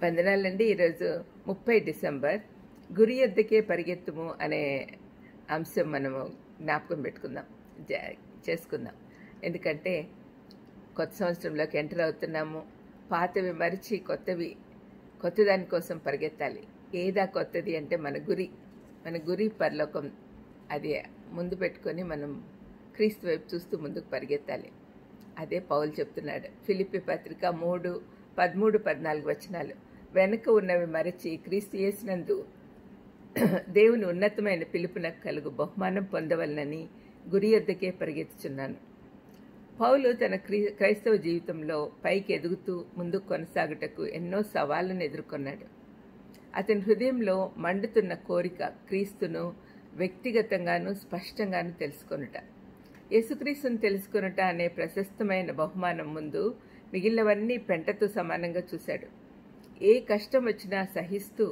వందనాలండి. ఈరోజు 30 డిసెంబర్ గురి యొద్దకే పరిగెత్తుము అనే అంశం మనము జ్ఞాపకం పెట్టుకుందాం, చేసుకుందాం. ఎందుకంటే కొత్త సంవత్సరంలోకి ఎంటర్ అవుతున్నాము. పాతవి మరిచి కొత్త దాని కోసం పరిగెత్తాలి. ఏదా కొత్తది అంటే మన గురి పరలోకం. అది ముందు పెట్టుకొని మనం క్రీస్తు వైపు చూస్తూ ముందుకు పరిగెత్తాలి. అదే పౌలు చెప్తున్నాడు. ఫిలిప్పీ పత్రిక 3:13-14 వచనాలు. వెనుక ఉన్నవి మరచి క్రీస్తు యేసునందు దేవుని ఉన్నతమైన పిలుపునకు కలుగు బహుమానం పొందవలనని గురి యొద్దకే పరిగెత్తుచున్నాను. పౌలు తన క్రైస్తవ జీవితంలో పైకి ఎదుగుతూ ముందుకు కొనసాగుటకు ఎన్నో సవాళ్లను ఎదుర్కొన్నాడు. అతని హృదయంలో మండుతున్న కోరిక క్రీస్తును వ్యక్తిగతంగాను స్పష్టంగాను తెలుసుకొనుట. యేసుక్రీస్తును తెలుసుకొనుట అనే ప్రశస్తమైన బహుమానం ముందు మిగిలినవన్నీ పెంటతో సమానంగా చూశాడు. ఏ కష్టం వచ్చినా సహిస్తూ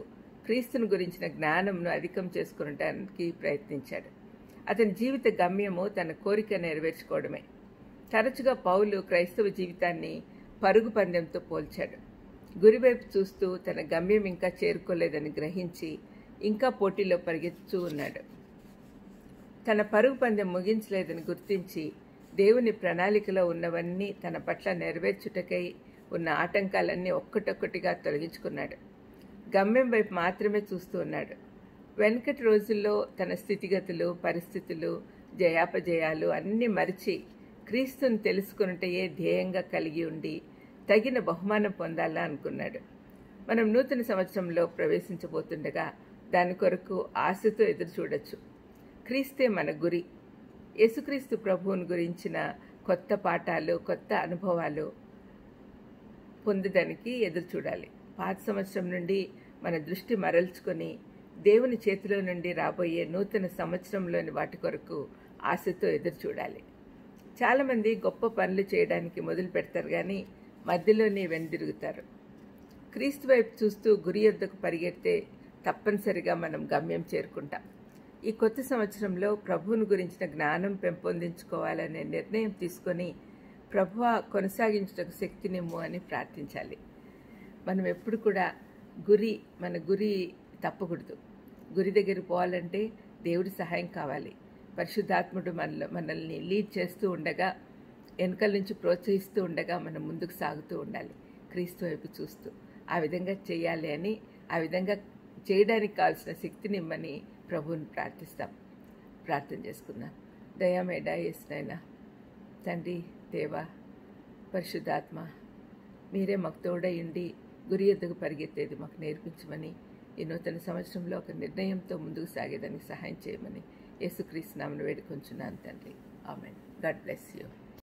క్రీస్తును గురించిన జ్ఞానంను అధికం చేసుకునటానికి ప్రయత్నించాడు. అతని జీవిత గమ్యము తన కోరిక నెరవేర్చుకోవడమే. తరచుగా పౌలు క్రైస్తవ జీవితాన్ని పరుగు పందెంతో పోల్చాడు. గురివైపు చూస్తూ తన గమ్యం ఇంకా చేరుకోలేదని గ్రహించి ఇంకా పోటీలో పరిగెత్తుతూ ఉన్నాడు. తన పరుగు పందెం ముగించలేదని గుర్తించి దేవుని ప్రణాళికలో ఉన్నవన్నీ తన పట్ల నెరవేర్చుటకై ఉన్న ఆటంకాలన్నీ ఒక్కటొక్కటిగా తొలగించుకున్నాడు. గమ్యం వైపు మాత్రమే చూస్తూ ఉన్నాడు. వెనుకటి రోజుల్లో తన స్థితిగతులు, పరిస్థితులు, జయాపజయాలు అన్నీ మరిచి క్రీస్తుని తెలుసుకున్నటయే ధ్యేయంగా కలిగి ఉండి తగిన బహుమానం పొందాలా అనుకున్నాడు. మనం నూతన సంవత్సరంలో ప్రవేశించబోతుండగా దాని కొరకు ఆశతో ఎదురు చూడొచ్చు. క్రీస్తే మన గురి. యేసుక్రీస్తు ప్రభువుని గురించిన కొత్త పాఠాలు, కొత్త అనుభవాలు పొందడానికి ఎదురు చూడాలి. పాత సంవత్సరం నుండి మన దృష్టి మరల్చుకొని దేవుని చేతిలో నుండి రాబోయే నూతన సంవత్సరంలోని వాటి కొరకు ఆశతో ఎదురు చూడాలి. చాలామంది గొప్ప పనులు చేయడానికి మొదలు పెడతారు, కానీ మధ్యలోనే వెనుదిరుగుతారు. క్రీస్తు వైపు చూస్తూ గురి యొద్దకు పరిగెడితే తప్పనిసరిగా మనం గమ్యం చేరుకుంటాం. ఈ కొత్త సంవత్సరంలో ప్రభువుని గురించిన జ్ఞానం పెంపొందించుకోవాలనే నిర్ణయం తీసుకొని ప్రభువా కొనసాగించడానికి శక్తినిమ్ము అని ప్రార్థించాలి. మనం ఎప్పుడు కూడా మన గురి తప్పకూడదు. గురి దగ్గర పోవాలంటే దేవుడి సహాయం కావాలి. పరిశుద్ధాత్ముడు మనల్ని లీడ్ చేస్తూ ఉండగా, వెనకల నుంచి ప్రోత్సహిస్తూ ఉండగా మనం ముందుకు సాగుతూ ఉండాలి, క్రీస్తు వైపు చూస్తూ. ఆ విధంగా చేయాలి అని, ఆ విధంగా చేయడానికి కావాల్సిన శక్తిని ఇమ్మని ప్రభువుని ప్రార్థన చేసుకుందాం. దయామేడ యేసునైనా, తండ్రి, దేవా, పరిశుద్ధాత్మ, మీరే మాకు తోడయుండి గురి యొద్దకు పరిగెత్తేది మాకు నేర్పించమని, ఈ నూతన సంవత్సరంలో ఒక నిర్ణయంతో ముందుకు సాగేదానికి సహాయం చేయమని యేసుక్రీస్తు నామమున వేడుకొంచున్నాను తండ్రి. ఆమేన్. God bless you.